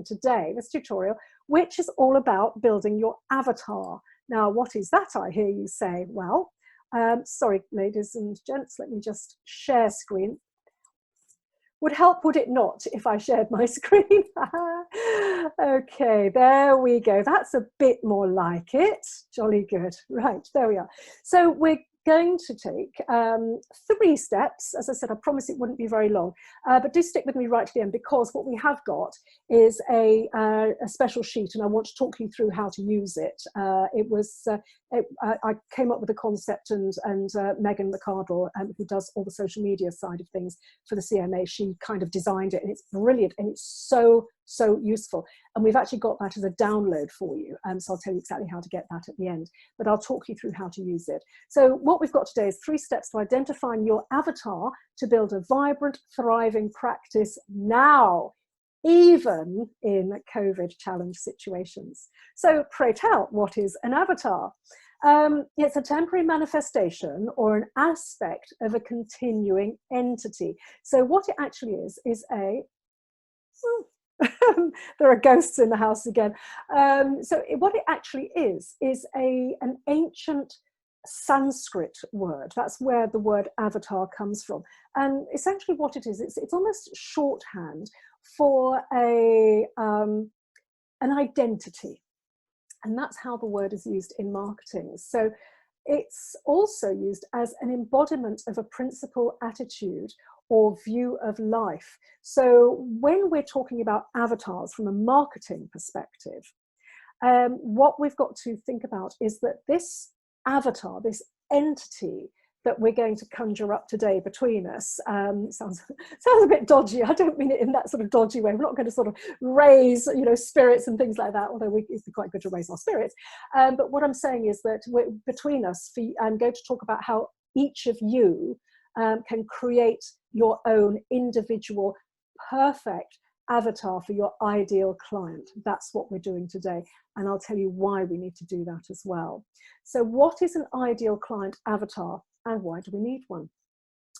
today, this tutorial, which is all about building your avatar. Now, what is that, I hear you say? Well, sorry, ladies and gents, let me just share screen. Would help, would it not, if I shared my screen? Okay, there we go. That's a bit more like it. Jolly good. Right, there we are. So we're going to take 3 steps. As I said, I promise it wouldn't be very long, but do stick with me right to the end, because what we have got is a special sheet, and I want to talk you through how to use it. I came up with the concept, and Megan McArdle, who does all the social media side of things for the CMA, she kind of designed it, and it's brilliant, and it's so useful. And we've actually got that as a download for you. So I'll tell you exactly how to get that at the end, but I'll talk you through how to use it. So what we've got today is 3 steps to identifying your avatar to build a vibrant, thriving practice now, even in COVID challenge situations. So pray tell, what is an avatar? It's a temporary manifestation or an aspect of a continuing entity. So what it actually is a... there are ghosts in the house again. What it actually is an ancient Sanskrit word. That's where the word avatar comes from. And essentially what it is, it's almost shorthand for an identity. And that's how the word is used in marketing. So it's also used as an embodiment of a principle, attitude, or view of life. So when we're talking about avatars from a marketing perspective, what we've got to think about is that this avatar, this entity that we're going to conjure up today between us, sounds a bit dodgy. I don't mean it in that sort of dodgy way. We're not going to sort of raise, spirits and things like that, although it'd be quite good to raise our spirits. But what I'm saying is that between us, I'm going to talk about how each of you can create your own individual, perfect avatar for your ideal client. That's what we're doing today. And I'll tell you why we need to do that as well. So what is an ideal client avatar, and why do we need one?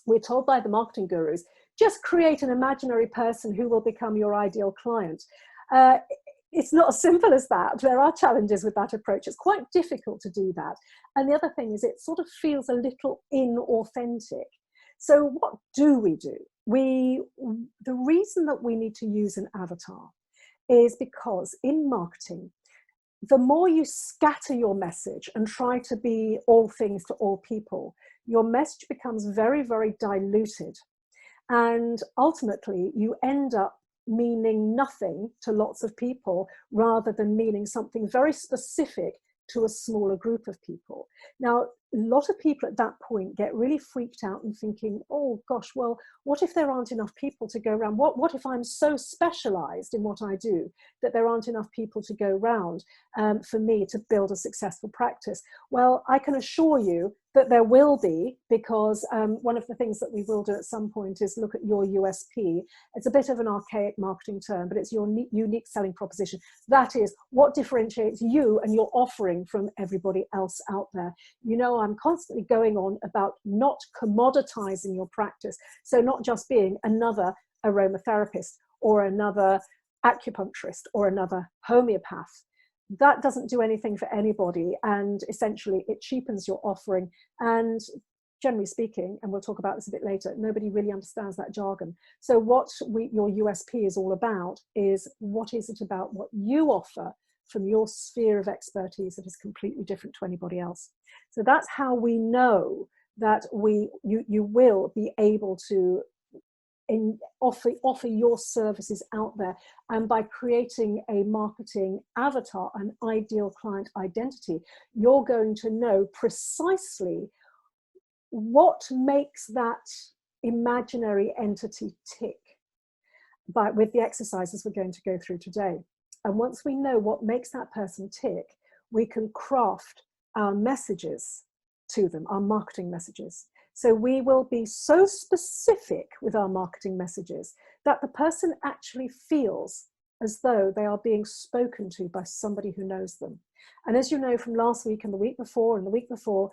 We're told by the marketing gurus, just create an imaginary person who will become your ideal client. It's not as simple as that. There are challenges with that approach. It's quite difficult to do that. And the other thing is it sort of feels a little inauthentic. So what do? The reason that we need to use an avatar is because in marketing, the more you scatter your message and try to be all things to all people, your message becomes very, very diluted. And ultimately, you end up meaning nothing to lots of people rather than meaning something very specific to a smaller group of people. Now, a lot of people at that point get really freaked out and thinking, oh gosh, well, what if there aren't enough people to go around? What if I'm so specialized in what I do that there aren't enough people to go around for me to build a successful practice? Well, I can assure you that there will be, because one of the things that we will do at some point is look at your USP. It's a bit of an archaic marketing term, but it's your unique selling proposition. That is what differentiates you and your offering from everybody else out there. I'm constantly going on about not commoditizing your practice. So not just being another aromatherapist or another acupuncturist or another homeopath. That doesn't do anything for anybody, and essentially it cheapens your offering. And generally speaking, and we'll talk about this a bit later, nobody really understands that jargon. So what your USP is all about is, what is it about what you offer from your sphere of expertise that is completely different to anybody else. So that's how we know that you will be able to offer your services out there. And by creating a marketing avatar, an ideal client identity, you're going to know precisely what makes that imaginary entity tick with the exercises we're going to go through today. And once we know what makes that person tick, we can craft our messages to them, our marketing messages. So we will be so specific with our marketing messages that the person actually feels as though they are being spoken to by somebody who knows them. And as you know from last week and the week before and the week before,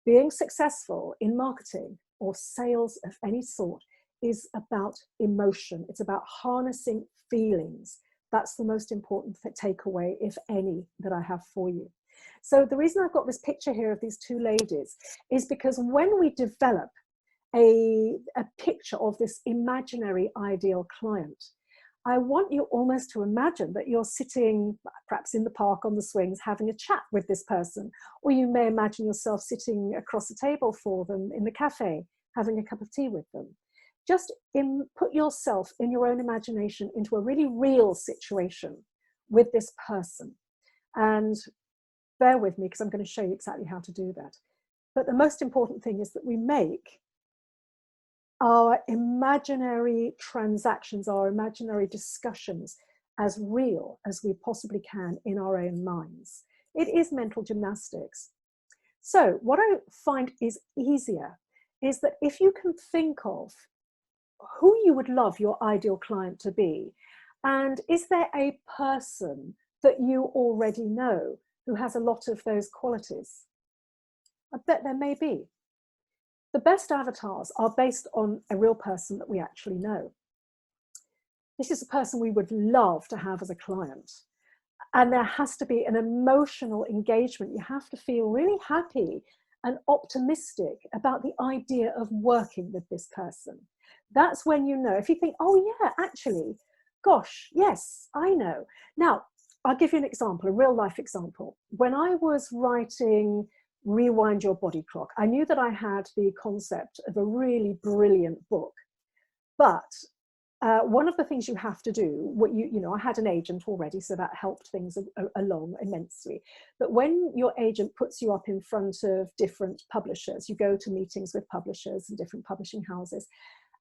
being successful in marketing or sales of any sort is about emotion. It's about harnessing feelings. That's the most important takeaway, if any, that I have for you. So the reason I've got this picture here of these two ladies is because when we develop a picture of this imaginary ideal client, I want you almost to imagine that you're sitting perhaps in the park on the swings having a chat with this person, or you may imagine yourself sitting across a table for them in the cafe having a cup of tea with them. Just put yourself in your own imagination into a really real situation with this person. And bear with me because I'm going to show you exactly how to do that. But the most important thing is that we make our imaginary transactions, our imaginary discussions as real as we possibly can in our own minds. It is mental gymnastics. So what I find is easier is that if you can think of who you would love your ideal client to be, and is there a person that you already know who has a lot of those qualities? I bet there may be. The best avatars are based on a real person that we actually know. This is a person we would love to have as a client. And there has to be an emotional engagement. You have to feel really happy and optimistic about the idea of working with this person. That's when you know, if you think, oh yeah, actually, gosh, yes, I know. Now, I'll give you an example, a real life example. When I was writing Rewind Your Body Clock, I knew that I had the concept of a really brilliant book. But one of the things you have to do, I had an agent already, so that helped things along immensely. But when your agent puts you up in front of different publishers, you go to meetings with publishers and different publishing houses,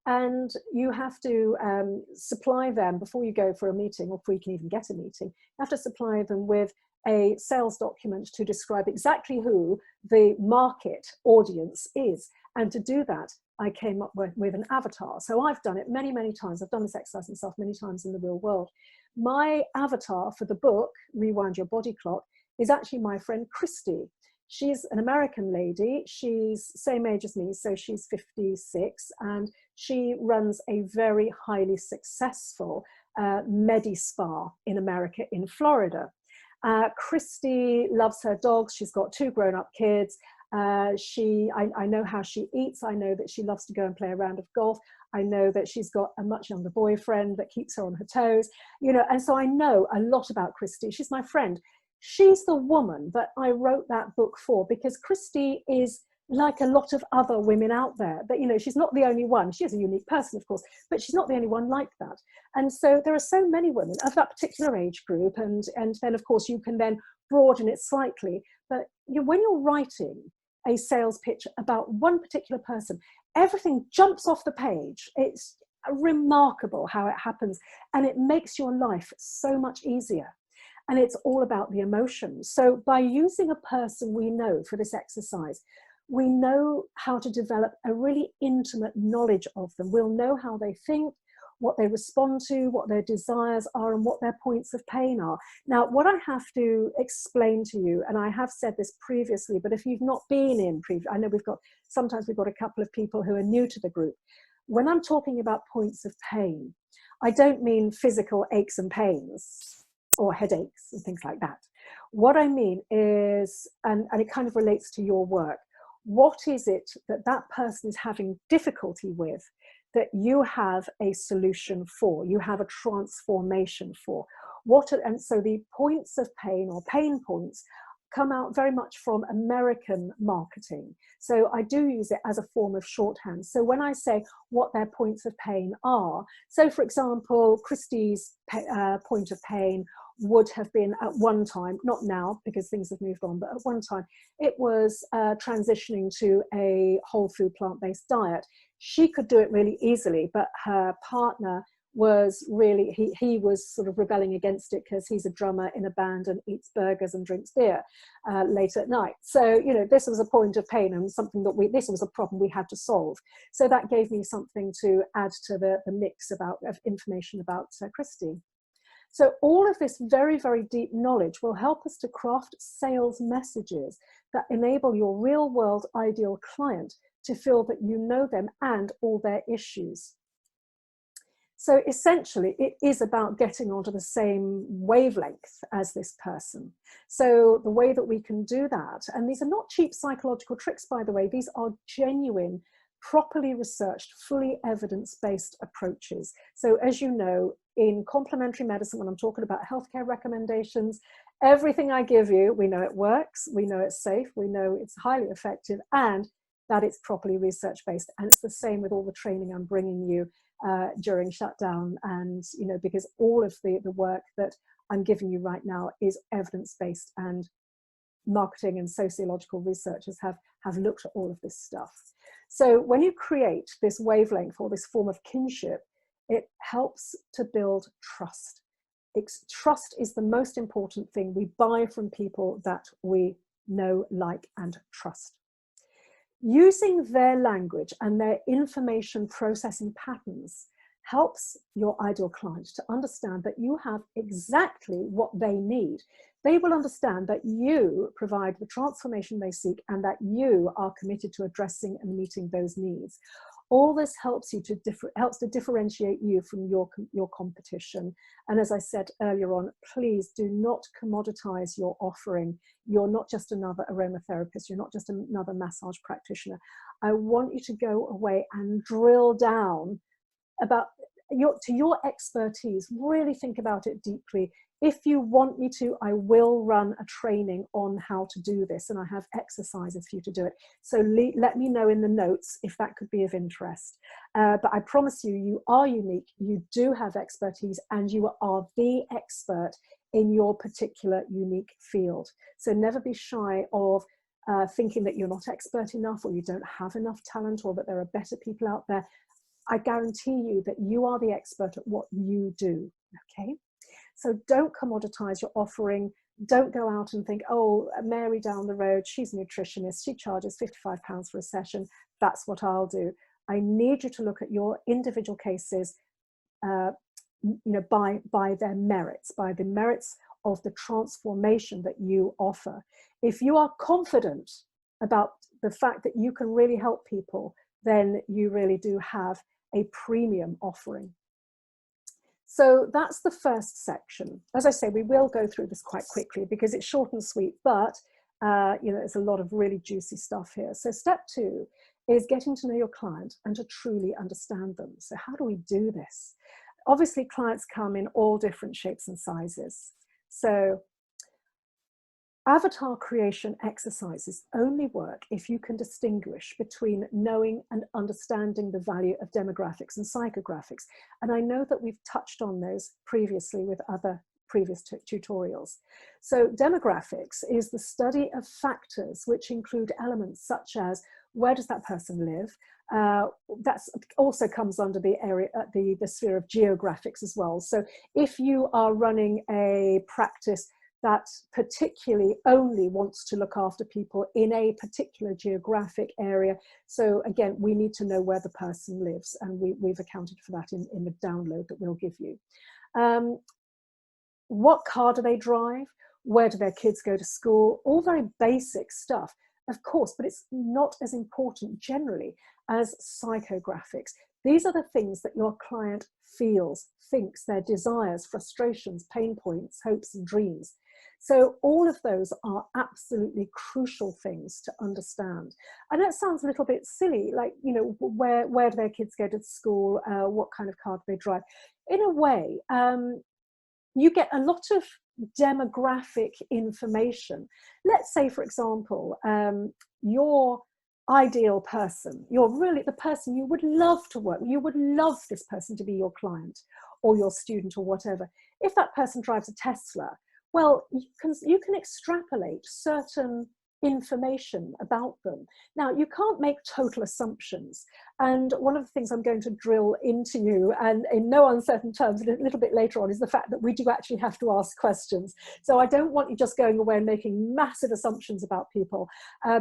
and you have to supply them, before you go for a meeting, or before you can even get a meeting, you have to supply them with a sales document to describe exactly who the market audience is. And to do that, I came up with an avatar. So I've done it many, many times. I've done this exercise myself many times in the real world. My avatar for the book, Rewind Your Body Clock, is actually my friend Christy. She's an American lady. She's same age as me, so she's 56, and she runs a very highly successful medi-spa in America, in Florida. Christy loves her dogs. She's got 2 grown-up kids. I know how she eats. I know that she loves to go and play a round of golf. I know that she's got a much younger boyfriend that keeps her on her toes, and so I know a lot about Christy. She's my friend. She's the woman that I wrote that book for, because Christy is like a lot of other women out there, that, she's not the only one. She is a unique person, of course, but she's not the only one like that. And so there are so many women of that particular age group. And then, of course, you can then broaden it slightly. But when you're writing a sales pitch about one particular person, everything jumps off the page. It's remarkable how it happens, and it makes your life so much easier. And it's all about the emotions. So by using a person we know for this exercise, we know how to develop a really intimate knowledge of them. We'll know how they think, what they respond to, what their desires are, and what their points of pain are. Now, what I have to explain to you, and I have said this previously, but if you've not been in I know sometimes we've got a couple of people who are new to the group. When I'm talking about points of pain, I don't mean physical aches and pains or headaches and things like that. What I mean is, and it kind of relates to your work, what is it that that person is having difficulty with that you have a solution for, you have a transformation for? And so the points of pain, or pain points, come out very much from American marketing. So I do use it as a form of shorthand. So when I say what their points of pain are, so for example, Christie's point of pain would have been at one time, not now because things have moved on, but at one time it was transitioning to a whole food plant-based diet. She could do it really easily, but her partner was really, he was sort of rebelling against it because he's a drummer in a band and eats burgers and drinks beer late at night. So, this was a point of pain and something that this was a problem we had to solve. So that gave me something to add to the mix of information about Christy. So all of this very, very deep knowledge will help us to craft sales messages that enable your real world ideal client to feel that you know them and all their issues. So essentially, it is about getting onto the same wavelength as this person. So the way that we can do that, and these are not cheap psychological tricks, by the way, these are genuine, properly researched, fully evidence-based approaches. So as you know, in complementary medicine, when I'm talking about healthcare recommendations, everything I give you, we know it works, we know it's safe, we know it's highly effective, and that it's properly research-based. And it's the same with all the training I'm bringing you during shutdown, and because all of the work that I'm giving you right now is evidence-based, and marketing and sociological researchers have looked at all of this stuff. So when you create this wavelength or this form of kinship, it helps to build trust. Trust is the most important thing. We buy from people that we know, like, and trust. Using their language and their information processing patterns helps your ideal client to understand that you have exactly what they need. They will understand that you provide the transformation they seek and that you are committed to addressing and meeting those needs. All this helps you to differentiate you from your competition. And as I said earlier on, please do not commoditize your offering. You're not just another aromatherapist. You're not just another massage practitioner. I want you to go away and drill down about your expertise. Really think about it deeply. If you want me to, I will run a training on how to do this, and I have exercises for you to do it. So let me know in the notes if that could be of interest. But I promise you, you are unique, you do have expertise, and you are the expert in your particular unique field. So never be shy of thinking that you're not expert enough, or you don't have enough talent, or that there are better people out there. I guarantee you that you are the expert at what you do, okay? So don't commoditize your offering. Don't go out and think, oh, Mary down the road, she's a nutritionist, she charges £55 for a session, that's what I'll do. I need you to look at your individual cases by their merits, by the merits of the transformation that you offer. If you are confident about the fact that you can really help people, then you really do have a premium offering. So that's the first section. As I say, we will go through this quite quickly because it's short and sweet, but there's a lot of really juicy stuff here. So step 2 is getting to know your client and to truly understand them. So how do we do this? Obviously, clients come in all different shapes and sizes. So avatar creation exercises only work if you can distinguish between knowing and understanding the value of demographics and psychographics. And I know that we've touched on those previously with other previous tutorials. So demographics is the study of factors which include elements such as where does that person live? That also comes under the area, the sphere of geographics as well. So if you are running a practice that particularly only wants to look after people in a particular geographic area. So again, we need to know where the person lives, and we've accounted for that in the download that we'll give you. What car do they drive? Where do their kids go to school? All very basic stuff, of course, but it's not as important generally as psychographics. These are the things that your client feels, thinks, their desires, frustrations, pain points, hopes, and dreams. So all of those are absolutely crucial things to understand. And that sounds a little bit silly, like, where do their kids go to school? What kind of car do they drive? In a way, you get a lot of demographic information. Let's say, for example, your ideal person, you're really the person you would love to work with, you would love this person to be your client or your student or whatever. If that person drives a Tesla, well, you can extrapolate certain information about them. Now, you can't make total assumptions. And one of the things I'm going to drill into you, and in no uncertain terms, a little bit later on, is the fact that we do actually have to ask questions. So I don't want you just going away and making massive assumptions about people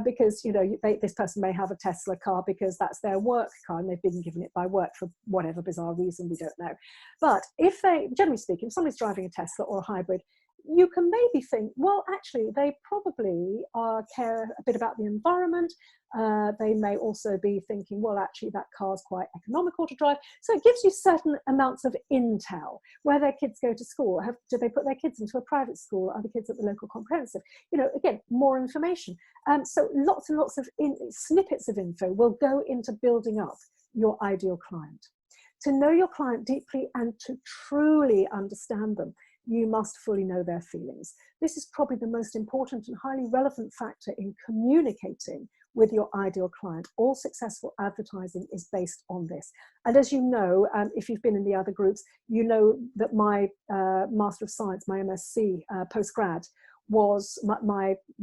because, this person may have a Tesla car because that's their work car and they've been given it by work for whatever bizarre reason, we don't know. But if generally speaking, if somebody's driving a Tesla or a hybrid, you can maybe think, well, actually, they probably care a bit about the environment. They may also be thinking, well, actually, that car's quite economical to drive. So it gives you certain amounts of intel. Where their kids go to school, do they put their kids into a private school? Are the kids at the local comprehensive? You know, again, more information. So lots and lots of snippets of info will go into building up your ideal client. To know your client deeply and to truly understand them, you must fully know their feelings. This is probably the most important and highly relevant factor in communicating with your ideal client. All successful advertising is based on this. And as you know, if you've been in the other groups, you know that my Master of Science, my MSc postgrad, was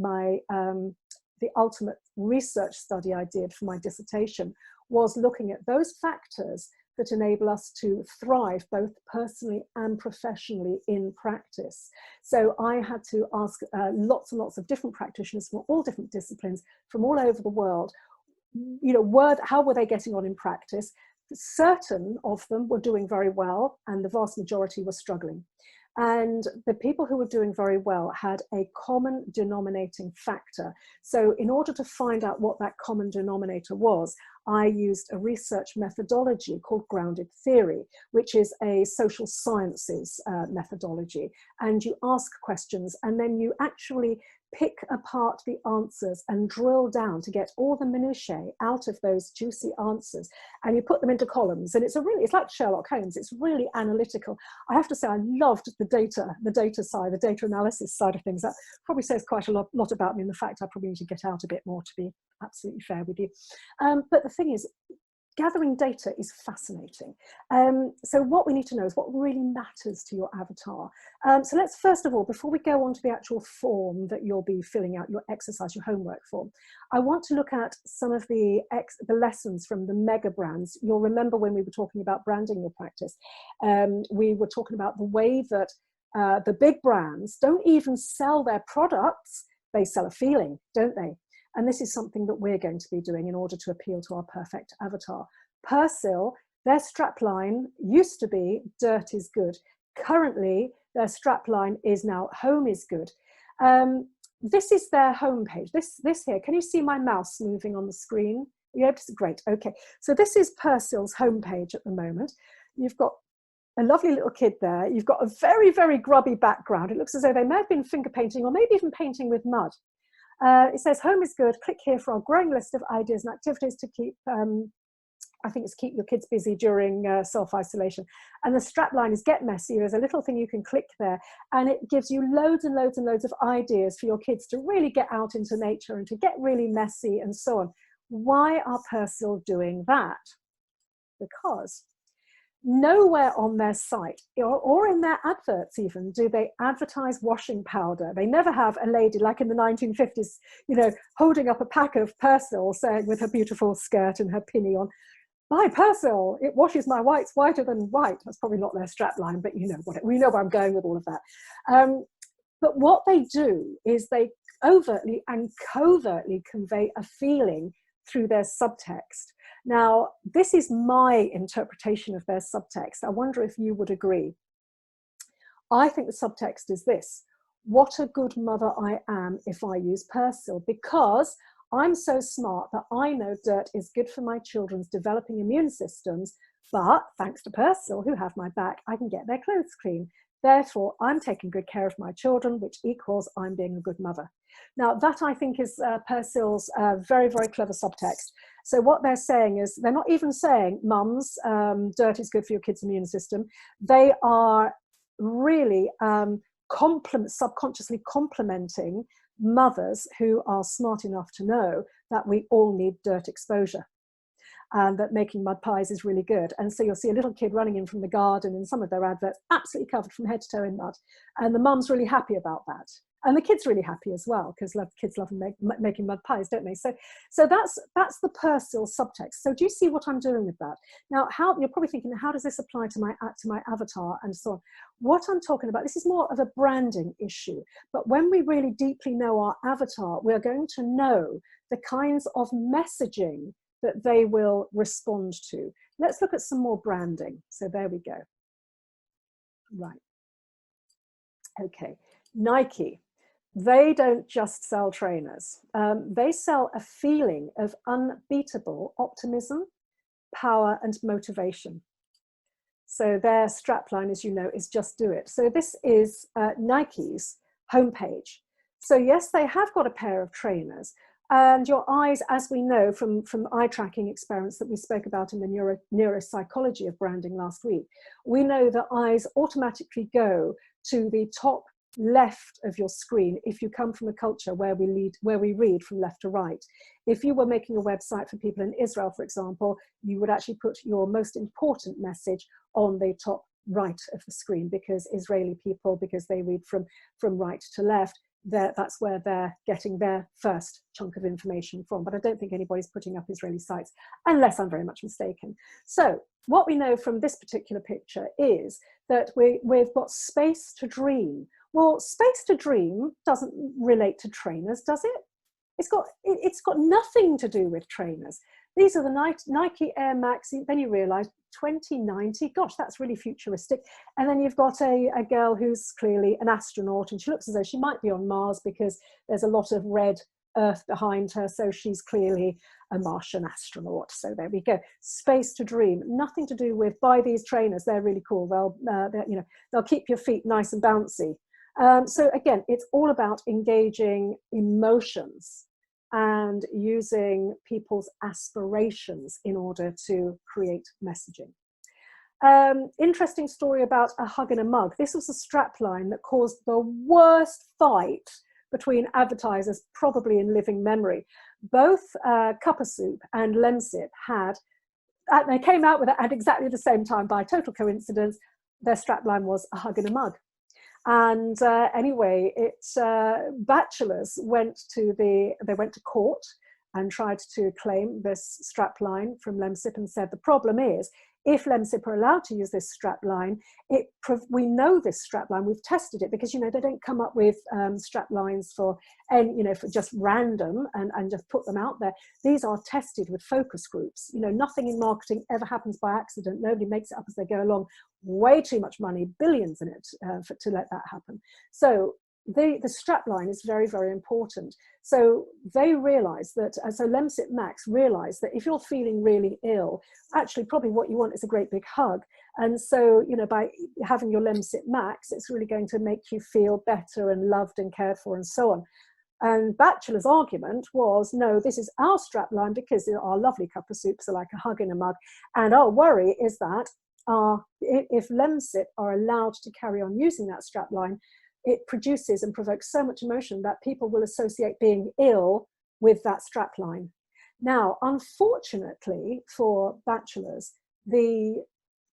the ultimate research study I did for my dissertation was looking at those factors that enable us to thrive both personally and professionally in practice. So I had to ask lots and lots of different practitioners from all different disciplines from all over the world, you know, how were they getting on in practice? Certain of them were doing very well and the vast majority were struggling. And the people who were doing very well had a common denominating factor. So in order to find out what that common denominator was, I used a research methodology called grounded theory, which is a social sciences methodology. And you ask questions and then you actually pick apart the answers and drill down to get all the minutiae out of those juicy answers, and you put them into columns. And it's like Sherlock Holmes. It's really analytical. I have to say, I loved the data side, the data analysis side of things. That probably says quite a lot about me, and the fact I probably need to get out a bit more, to be absolutely fair with you. But the thing is, gathering data is fascinating. So what we need to know is what really matters to your avatar. So let's first of all, before we go on to the actual form that you'll be filling out, your exercise, your homework form, I want to look at some of the lessons from the mega brands. You'll remember when we were talking about branding your practice, we were talking about the way that the big brands don't even sell their products, they sell a feeling, don't they? And this is something that we're going to be doing in order to appeal to our perfect avatar. Persil, their strapline used to be "Dirt is good." Currently, their strapline is now "Home is good." This is their homepage. This here, can you see my mouse moving on the screen? Yeah, great. Okay, so this is Persil's homepage at the moment. You've got a lovely little kid there. You've got a very, very grubby background. It looks as though they may have been finger painting or maybe even painting with mud. It says "Home is good." Click here for our growing list of ideas and activities to keep, I think it's keep your kids busy during self-isolation. And the strap line is "Get messy." There's a little thing you can click there and it gives you loads and loads and loads of ideas for your kids to really get out into nature and to get really messy and so on. Why are Persil doing that? Because nowhere on their site or in their adverts even do they advertise washing powder. They never have a lady like in the 1950s, you know, holding up a pack of Persil saying with her beautiful skirt and her pinny on, "Buy Persil, it washes my whites whiter than white." That's probably not their strap line, but you know what, we know where I'm going with all of that. But what they do is they overtly and covertly convey a feeling through their subtext. Now, this is my interpretation of their subtext. I wonder if you would agree. I think the subtext is this: what a good mother I am if I use Persil, because I'm so smart that I know dirt is good for my children's developing immune systems, but thanks to Persil, who have my back, I can get their clothes clean. Therefore, I'm taking good care of my children, which equals I'm being a good mother. Now, that I think is Persil's very, very clever subtext. So what they're saying is, they're not even saying, "Mums, dirt is good for your kid's immune system." They are really subconsciously complimenting mothers who are smart enough to know that we all need dirt exposure, and that making mud pies is really good. And so you'll see a little kid running in from the garden in some of their adverts, absolutely covered from head to toe in mud. And the mum's really happy about that. And the kid's really happy as well, because kids love making mud pies, don't they? So that's the Persil subtext. So do you see what I'm doing with that? Now, you're probably thinking, how does this apply to my avatar and so on? What I'm talking about, this is more of a branding issue. But when we really deeply know our avatar, we're going to know the kinds of messaging that they will respond to. Let's look at some more branding. So there we go. Right. Okay. Nike. They don't just sell trainers. They sell a feeling of unbeatable optimism, power, and motivation. So their strapline, as you know, is Just Do It. So this is Nike's homepage. So yes, they have got a pair of trainers. And your eyes, as we know from eye tracking experiments that we spoke about in the neuropsychology of branding last week, we know that eyes automatically go to the top left of your screen if you come from a culture where we read from left to right. If you were making a website for people in Israel, for example, you would actually put your most important message on the top right of the screen, because Israeli people, because they read from right to left, that's where they're getting their first chunk of information from. But I don't think anybody's putting up Israeli sites, unless I'm very much mistaken. So what we know from this particular picture is that we've got space to dream. Well, space to dream doesn't relate to trainers, does it? It's got nothing to do with trainers. These are the Nike Air Max. Then you realize 2090, gosh, that's really futuristic. And then you've got a girl who's clearly an astronaut, and she looks as though she might be on Mars because there's a lot of red Earth behind her. So she's clearly a Martian astronaut. So there we go. Space to dream. Nothing to do with buy these trainers. They're really cool. They'll keep your feet nice and bouncy. So again, it's all about engaging emotions and using people's aspirations in order to create messaging. Interesting story about a hug and a mug. This was a strapline that caused the worst fight between advertisers, probably in living memory. Both Cup of Soup and Lemsip they came out with it at exactly the same time. By total coincidence, their strapline was a hug and a mug. And anyway, bachelors went to court and tried to claim this strapline from Lemsip, and said the problem is, if Lemsip are allowed to use this strapline, we know this strapline, we've tested it, because they don't come up with straplines for just random and just put them out there. These are tested with focus groups. Nothing in marketing ever happens by accident. Nobody makes it up as they go along. Way too much money, billions in it, to let that happen. So the strapline is very, very important. So they realized that, so Lemsip Max realized that if you're feeling really ill, actually probably what you want is a great big hug. And so, by having your Lemsip Max, it's really going to make you feel better and loved and cared for and so on. And Bachelor's argument was, no, this is our strapline because our lovely Cup of Soups are like a hug in a mug. And our worry is that if Lemsip are allowed to carry on using that strapline, it produces and provokes so much emotion that people will associate being ill with that strapline. Now, unfortunately for Bachelors, the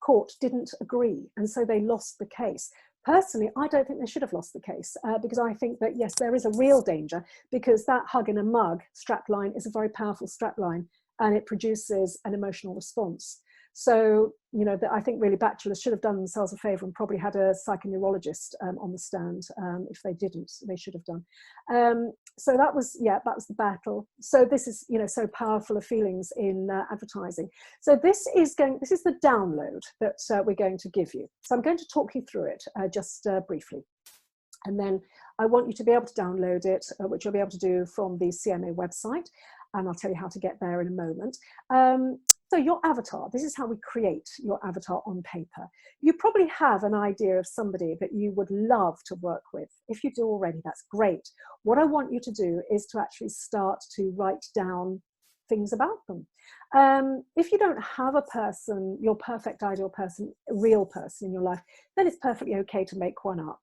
court didn't agree, and so they lost the case. Personally, I don't think they should have lost the case, because I think that, yes, there is a real danger, because that hug in a mug strapline is a very powerful strapline, and it produces an emotional response. So, I think really Bachelors should have done themselves a favor and probably had a psychoneurologist on the stand. If they didn't, they should have done. So that was the battle. So this is, so powerful of feelings in advertising. So this is the download that we're going to give you. So I'm going to talk you through it just briefly. And then I want you to be able to download it, which you'll be able to do from the CMA website. And I'll tell you how to get there in a moment. So your avatar, this is how we create your avatar on paper. You probably have an idea of somebody that you would love to work with. If you do already, that's great. What I want you to do is to actually start to write down things about them. If you don't have a person, your perfect ideal person, a real person in your life, then it's perfectly okay to make one up.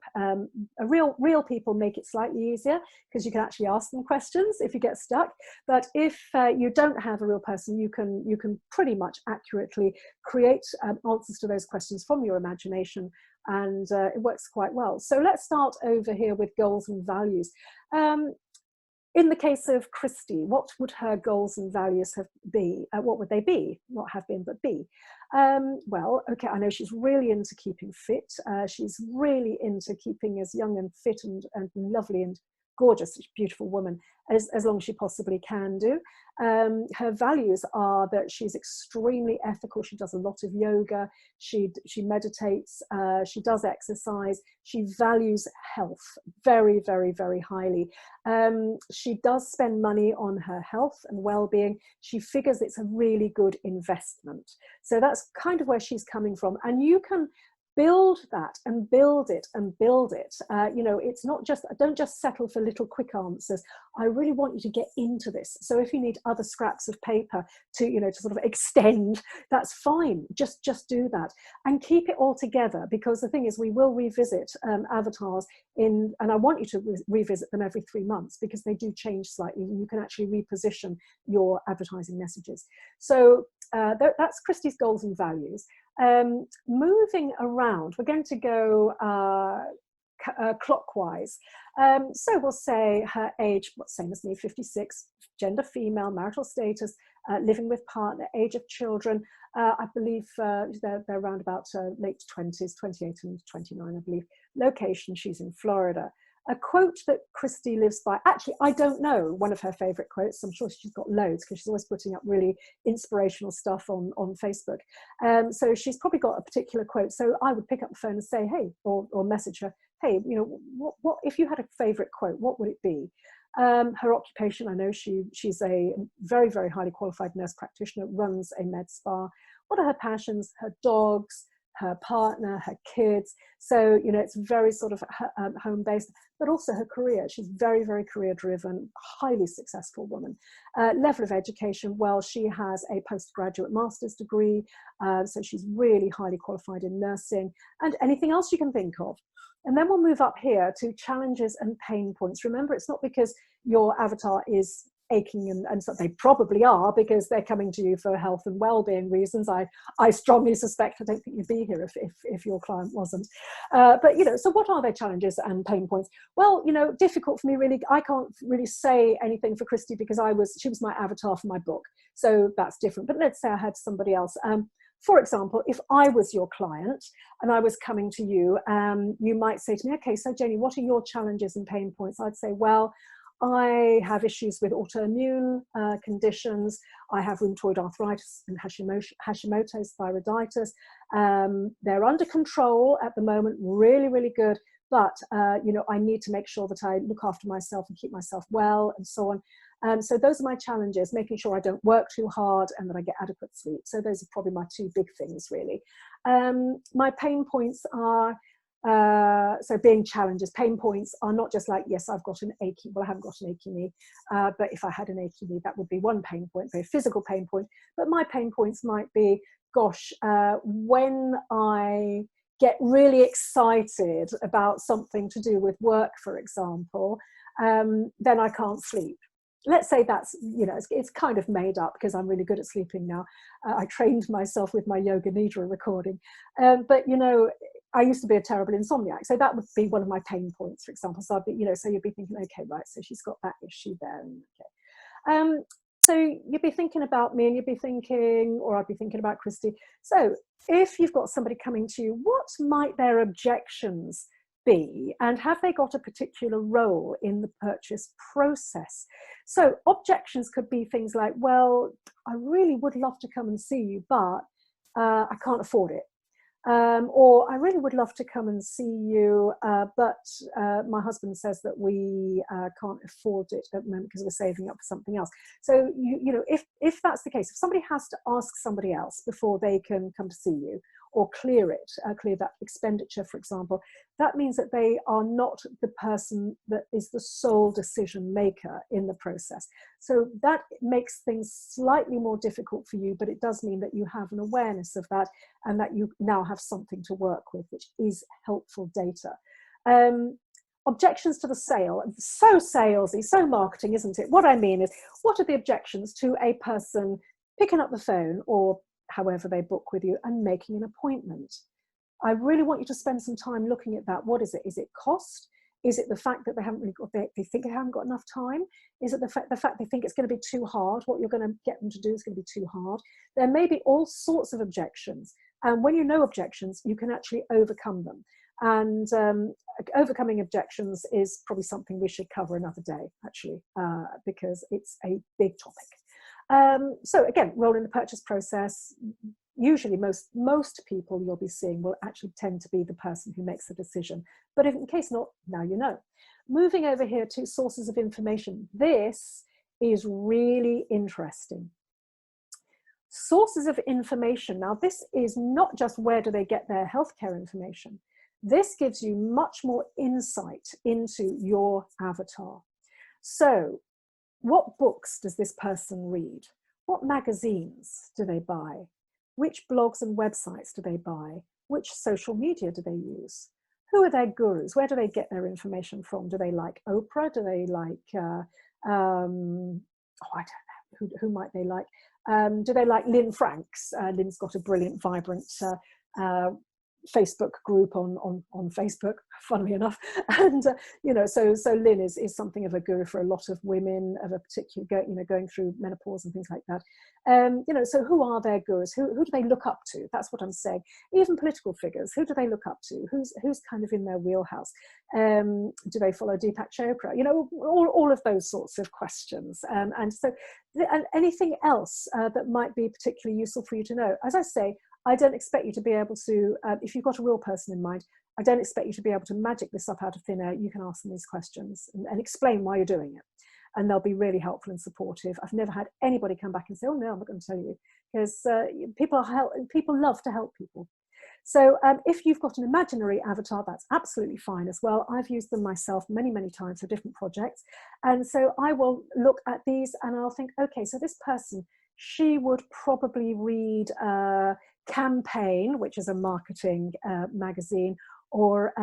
Real people make it slightly easier because you can actually ask them questions if you get stuck. But if you don't have a real person, you can pretty much accurately create answers to those questions from your imagination, and it works quite well. So let's start over here with goals and values. In the case of Christy, what would her goals and values be? What would they be? Not have been, but be. Well, okay, I know she's really into keeping fit. She's really into keeping as young and fit and lovely and gorgeous, beautiful woman, as long as she possibly can do. Her values are that she's extremely ethical. She does a lot of yoga. She meditates. She does exercise. She values health very, very, very highly. She does spend money on her health and well-being. She figures it's a really good investment. So that's kind of where she's coming from. And you can build that and build it and build it. You know, it's not just, don't just settle for little quick answers. I really want you to get into this. So if you need other scraps of paper to, you know, to sort of extend, that's fine. Just do that and keep it all together, because the thing is, we will revisit avatars and I want you to revisit them every 3 months, because they do change slightly and you can actually reposition your advertising messages. So that's Christie's goals and values. Moving around, we're going to go clockwise. So we'll say her age, same as me, 56, gender female, marital status, living with partner, age of children. I believe they're around about late 20s, 28 and 29, I believe. Location, she's in Florida. A quote that Christie lives by, actually, I don't know one of her favorite quotes. I'm sure she's got loads because she's always putting up really inspirational stuff on Facebook. So she's probably got a particular quote. So I would pick up the phone and say, hey, or message her, hey, you know, what if you had a favorite quote, what would it be? Her occupation, I know she's a very, very highly qualified nurse practitioner, runs a med spa. What are her passions? Her dogs, her partner, her kids. So, you know, it's very sort of home-based, but also her career. She's very, very career-driven, highly successful woman. Level of education, well, she has a postgraduate master's degree, so she's really highly qualified in nursing, and anything else you can think of. And then we'll move up here to challenges and pain points. Remember, it's not because your avatar is aching and so they probably are, because they're coming to you for health and well-being reasons. I strongly suspect, I don't think you'd be here if your client wasn't. But, you know, so what are their challenges and pain points? Well, you know, difficult for me, really. I can't really say anything for Christie because she was my avatar for my book. So that's different. But let's say I had somebody else. For example, if I was your client and I was coming to you, you might say to me, okay, so Jayney, what are your challenges and pain points? I'd say, well, I have issues with autoimmune conditions. I have rheumatoid arthritis and Hashimoto's thyroiditis. They're under control at the moment, really, really good. But, you know, I need to make sure that I look after myself and keep myself well and so on. So those are my challenges, making sure I don't work too hard and that I get adequate sleep. So those are probably my two big things, really. My pain points are, so being challenges, pain points are not just like, yes, I've got an achy, well, I haven't got an achy knee, but if I had an achy knee, that would be one pain point, very physical pain point. But my pain points might be, gosh, when I get really excited about something to do with work, for example, then I can't sleep. Let's say that's, you know, it's kind of made up because I'm really good at sleeping now. I trained myself with my yoga nidra recording. But, you know, I used to be a terrible insomniac. So that would be one of my pain points, for example. So I'd be, you know, so you'd be thinking, okay, right, so she's got that issue there. Okay. So you'd be thinking about me and you'd be thinking, or I'd be thinking about Christie. So if you've got somebody coming to you, what might their objections be? And have they got a particular role in the purchase process? So objections could be things like, well, I really would love to come and see you, but I can't afford it. Or I really would love to come and see you, but my husband says that we can't afford it at the moment because we're saving up for something else. So, you know, if that's the case, if somebody has to ask somebody else before they can come to see you, or clear that expenditure, for example, that means that they are not the person that is the sole decision maker in the process. So that makes things slightly more difficult for you, but it does mean that you have an awareness of that and that you now have something to work with, which is helpful data. Objections to the sale, so salesy, so marketing, isn't it? What I mean is, what are the objections to a person picking up the phone or however they book with you and making an appointment? I really want you to spend some time looking at that. What is it? Is it cost? Is it the fact that they haven't really got, they think they haven't got enough time? Is it the fact they think it's going to be too hard? What you're going to get them to do is going to be too hard. There may be all sorts of objections. And when you know objections, you can actually overcome them. And overcoming objections is probably something we should cover another day, actually, because it's a big topic. So again, role in the purchase process. Usually most people you'll be seeing will actually tend to be the person who makes the decision. But if in case not, now you know. Moving over here to sources of information. This is really interesting. Sources of information. Now, this is not just where do they get their healthcare information. This gives you much more insight into your avatar. So, what books does this person read? What magazines do they buy? Which blogs and websites do they buy? Which social media do they use? Who are their gurus? Where do they get their information from? Do they like Oprah? Do they like, I don't know, who might they like? Do they like Lynn Franks? Lynn's got a brilliant, vibrant Facebook group on Facebook, funnily enough. And, you know, so Lynn is something of a guru for a lot of women of a particular, going through menopause and things like that. You know, so who are their gurus? Who do they look up to? That's what I'm saying. Even political figures, who do they look up to? Who's kind of in their wheelhouse? Do they follow Deepak Chopra? You know, all of those sorts of questions. And so, and anything else that might be particularly useful for you to know. As I say, I don't expect you to be able to, if you've got a real person in mind, I don't expect you to be able to magic this up out of thin air. You can ask them these questions and explain why you're doing it. And they'll be really helpful and supportive. I've never had anybody come back and say, oh no, I'm not going to tell you, because people love to help people. So if you've got an imaginary avatar, that's absolutely fine as well. I've used them myself many, many times for different projects. And so I will look at these and I'll think, okay, so this person, she would probably read Campaign, which is a marketing magazine, or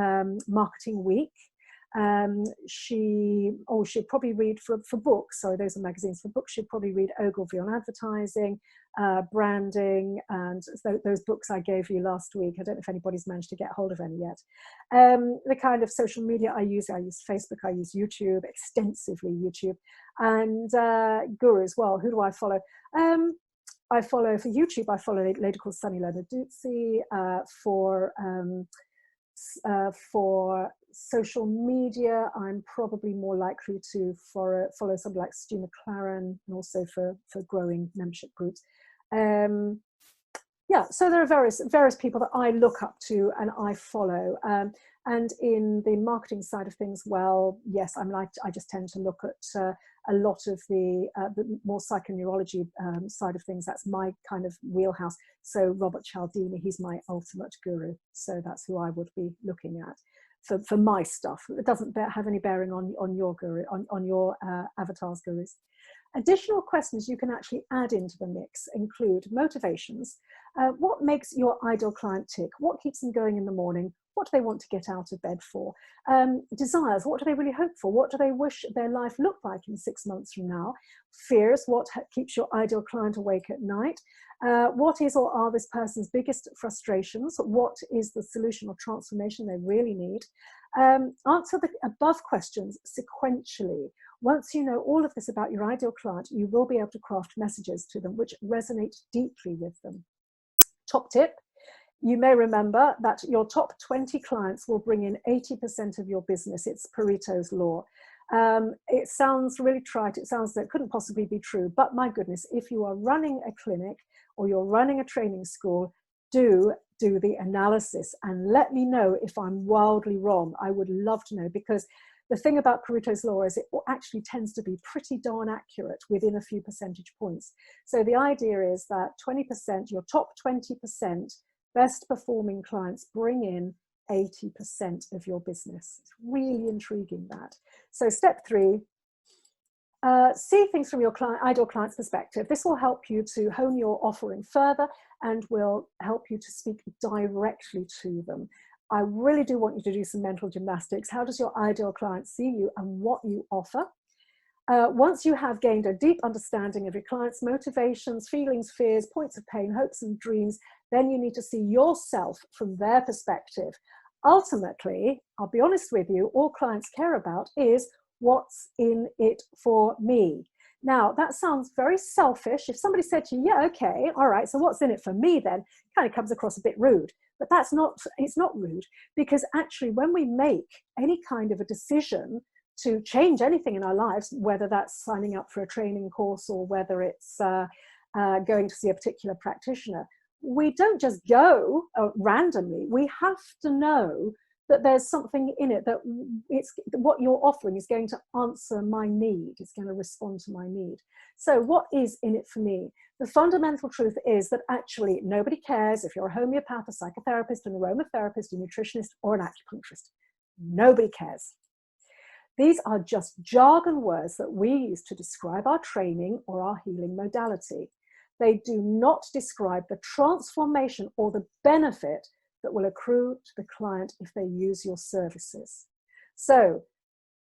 Marketing Week. She'd probably read for books, sorry, those are magazines. For books, she'd probably read Ogilvy on advertising, branding, and those books I gave you last week. I don't know if anybody's managed to get hold of any yet. The kind of social media I use Facebook, I use YouTube, extensively YouTube, and Guru as well. Who do I follow? I follow for YouTube, I follow a lady called Sunny Lenarduzzi. For social media, I'm probably more likely to follow somebody like Stu McLaren, and also for growing membership groups. Yeah, so there are various people that I look up to and I follow. And in the marketing side of things, well, yes, I just tend to look at a lot of the more psychoneurology side of things. That's my kind of wheelhouse. So Robert Cialdini, he's my ultimate guru. So that's who I would be looking at for my stuff. It doesn't have any bearing on your guru, on your avatar's gurus. Additional questions you can actually add into the mix include motivations. What makes your ideal client tick? What keeps them going in the morning? What do they want to get out of bed for? Desires, what do they really hope for? What do they wish their life looked like in 6 months from now? Fears, what keeps your ideal client awake at night? What is or are this person's biggest frustrations? What is the solution or transformation they really need? Answer the above questions sequentially. Once you know all of this about your ideal client, you will be able to craft messages to them which resonate deeply with them. Top tip. You may remember that your top 20 clients will bring in 80% of your business. It's Pareto's law. It sounds really trite. It sounds that it couldn't possibly be true. But my goodness, if you are running a clinic or you're running a training school, do the analysis and let me know if I'm wildly wrong. I would love to know, because the thing about Pareto's law is it actually tends to be pretty darn accurate within a few percentage points. So the idea is that 20%, your top 20% best performing clients bring in 80% of your business. It's really intriguing, that. So step 3, see things from your ideal client's perspective. This will help you to hone your offering further and will help you to speak directly to them. I really do want you to do some mental gymnastics. How does your ideal client see you and what you offer? Once you have gained a deep understanding of your client's motivations, feelings, fears, points of pain, hopes and dreams, then you need to see yourself from their perspective. Ultimately, I'll be honest with you, all clients care about is what's in it for me. Now, that sounds very selfish. If somebody said to you, yeah, okay, all right, so what's in it for me then? Kind of comes across a bit rude. But it's not rude, because actually when we make any kind of a decision to change anything in our lives, whether that's signing up for a training course or whether it's going to see a particular practitioner, we don't just go randomly. We have to know that there's something in it, that what you're offering is going to answer my need, it's going to respond to my need. So what is in it for me? The fundamental truth is that actually nobody cares if you're a homeopath, a psychotherapist, an aromatherapist, a nutritionist, or an acupuncturist. Nobody cares. These are just jargon words that we use to describe our training or our healing modality. They do not describe the transformation or the benefit that will accrue to the client if they use your services. So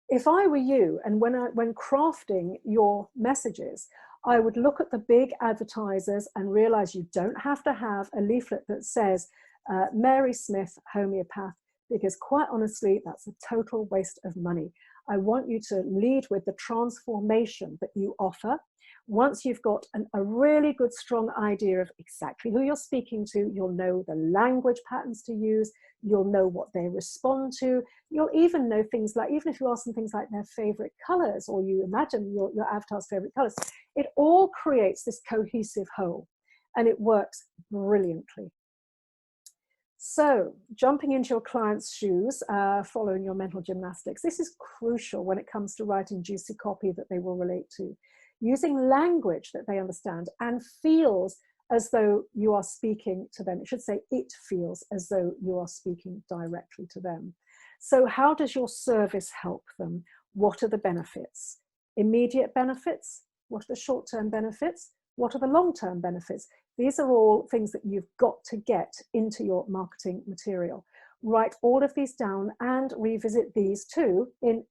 if I were you, and when crafting your messages, I would look at the big advertisers and realize you don't have to have a leaflet that says Mary Smith, homeopath, because quite honestly, that's a total waste of money. I want you to lead with the transformation that you offer. Once you've got a really good, strong idea of exactly who you're speaking to, you'll know the language patterns to use, you'll know what they respond to, you'll even know things like, even if you ask them things like their favorite colors, or you imagine your avatar's favorite colors, it all creates this cohesive whole, and it works brilliantly. So jumping into your client's shoes, following your mental gymnastics, this is crucial when it comes to writing juicy copy that they will relate to. Using language that they understand and feels as though you are speaking to them. It should say it feels as though you are speaking directly to them. So how does your service help them? What are the benefits? Immediate benefits? What are the short-term benefits? What are the long-term benefits? These are all things that you've got to get into your marketing material. Write all of these down and revisit these too in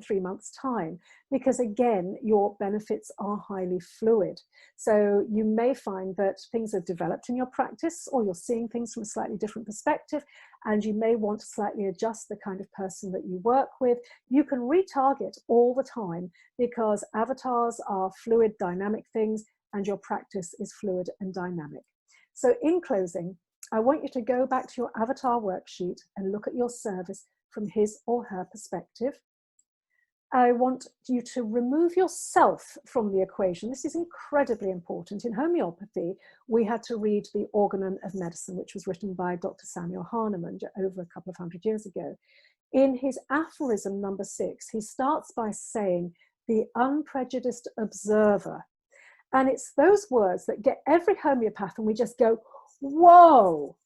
3 months' time, because again, your benefits are highly fluid. So you may find that things have developed in your practice, or you're seeing things from a slightly different perspective, and you may want to slightly adjust the kind of person that you work with. You can retarget all the time, because avatars are fluid, dynamic things, and your practice is fluid and dynamic. So in closing, I want you to go back to your avatar worksheet and look at your service from his or her perspective. I want you to remove yourself from the equation. This is incredibly important. In homeopathy, we had to read The Organon of Medicine, which was written by Dr. Samuel Hahnemann over a couple of 100 years ago. In his aphorism number 6, he starts by saying, the unprejudiced observer. And it's those words that get every homeopath, and we just go, whoa,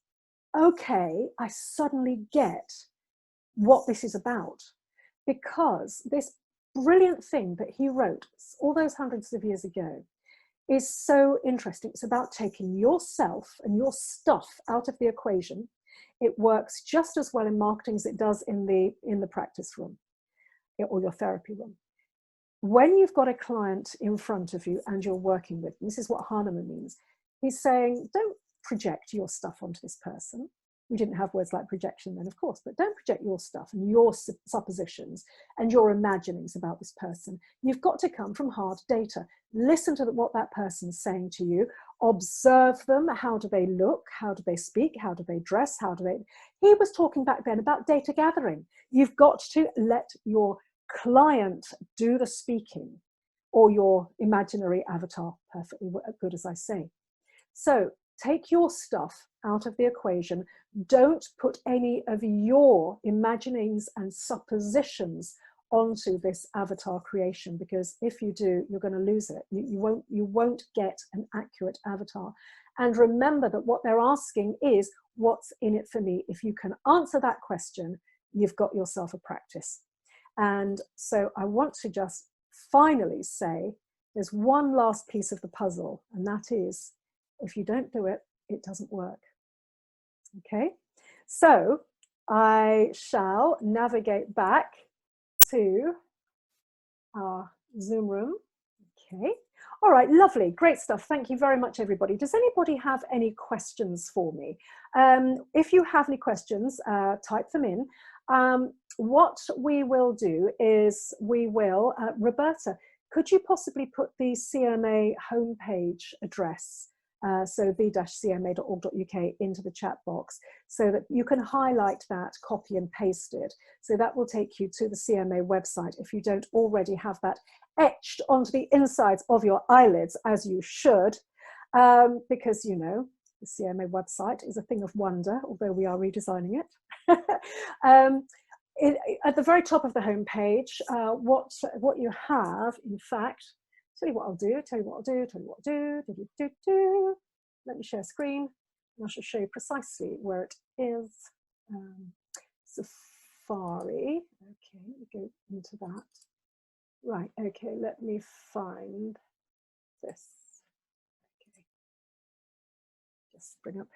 okay, I suddenly get what this is about. Because this brilliant thing that he wrote all those hundreds of years ago is so interesting. It's about taking yourself and your stuff out of the equation. It works just as well in marketing as it does in the practice room or your therapy room. When you've got a client in front of you and you're working with them, this is what Hahnemann means. He's saying, don't project your stuff onto this person. We didn't have words like projection then, of course, but don't project your stuff and your suppositions and your imaginings about this person. You've got to come from hard data. Listen to what that person's saying to you. Observe them. How do they look? How do they speak? How do they dress? He was talking back then about data gathering. You've got to let your client do the speaking, or your imaginary avatar, perfectly good as I say. So take your stuff out of the equation. Don't put any of your imaginings and suppositions onto this avatar creation, because if you do, you're going to lose it. You won't get an accurate avatar. And remember that what they're asking is, what's in it for me? If you can answer that question, you've got yourself a practice. And so I want to just finally say, there's one last piece of the puzzle, and that is, if you don't do it, it doesn't work. Okay, so I shall navigate back to our Zoom room. Okay, all right, lovely, great stuff. Thank you very much, everybody. Does anybody have any questions for me? If you have any questions, type them in. What we will do is we will, Roberta, could you possibly put the CMA homepage address so the-cma.org.uk, into the chat box, so that you can highlight that, copy and paste it. So that will take you to the CMA website if you don't already have that etched onto the insides of your eyelids, as you should, because, you know, the CMA website is a thing of wonder, although we are redesigning it. At the very top of the homepage, what you have, in fact, tell you what I'll do. Let me share screen, and I shall show you precisely where it is. Safari. Okay, let me go into that. Right, okay, let me find this. Okay, just bring up.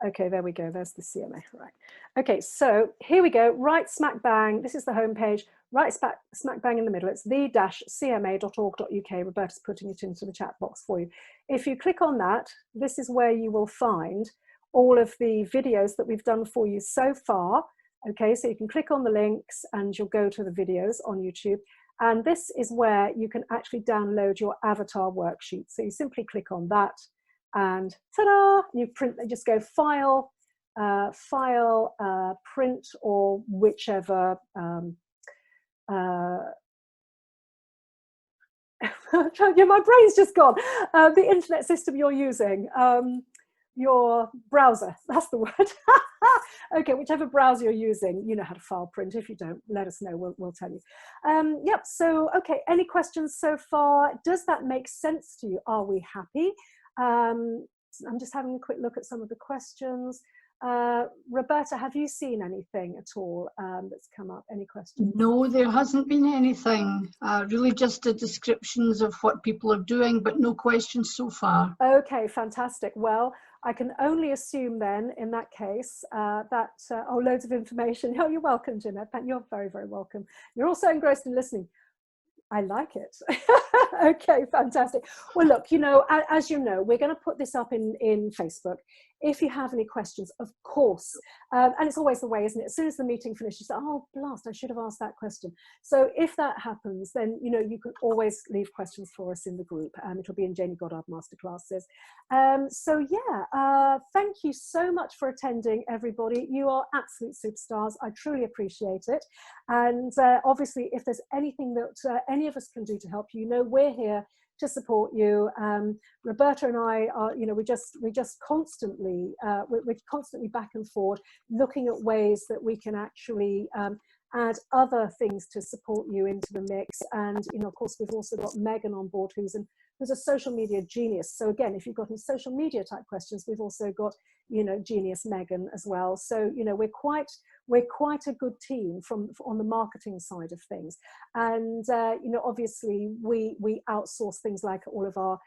Okay, there we go, there's the CMA, right. Okay, so here we go, right smack bang, this is the homepage, right smack bang in the middle, it's the-cma.org.uk, Roberta's putting it into the chat box for you. If you click on that, this is where you will find all of the videos that we've done for you so far. Okay, so you can click on the links and you'll go to the videos on YouTube. And this is where you can actually download your avatar worksheet. So you simply click on that and ta-da, you print, just go file, print, or whichever, yeah, my brain's just gone. The internet system you're using. Your browser, that's the word. Okay, whichever browser you're using, you know how to file print. If you don't, let us know, we'll tell you. Yep, so, okay, any questions so far? Does that make sense to you? Are we happy? I'm just having a quick look at some of the questions. Roberta, have you seen anything at all that's come up? Any questions? No, there hasn't been anything. Really just the descriptions of what people are doing, but no questions so far. Okay, fantastic. Well, I can only assume then, in that case, oh, loads of information. Oh, you're welcome, Jeanette. You're very, very welcome. You're also engrossed in listening. I like it. Okay, fantastic. Well, look, you know, as you know, we're going to put this up in Facebook. If you have any questions, of course, and it's always the way, isn't it? As soon as the meeting finishes, you say, oh, blast, I should have asked that question. So if that happens, then, you know, you can always leave questions for us in the group. It'll be in Jayney Goddard Masterclasses. So yeah, thank you so much for attending, everybody. You are absolute superstars. I truly appreciate it. And obviously, if there's anything that any of us can do to help you, know we're here to support you. Roberta and I are, you know, we're just constantly, we're constantly back and forth, looking at ways that we can actually add other things to support you into the mix. And, you know, of course, we've also got Megan on board, who's a social media genius. So again, if you've got any social media type questions, we've also got, you know, genius Megan as well. So, you know, we're quite a good team on the marketing side of things. And, you know, obviously we outsource things like all of our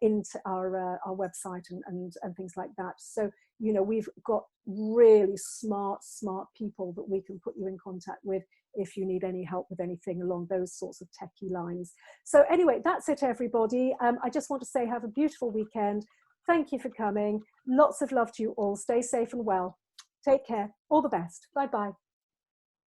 into our website and things like that. So, you know, we've got really smart people that we can put you in contact with if you need any help with anything along those sorts of techie lines. So anyway, that's it, everybody. I just want to say have a beautiful weekend. Thank you for coming. Lots of love to you all. Stay safe and well. Take care. All the best. Bye-bye.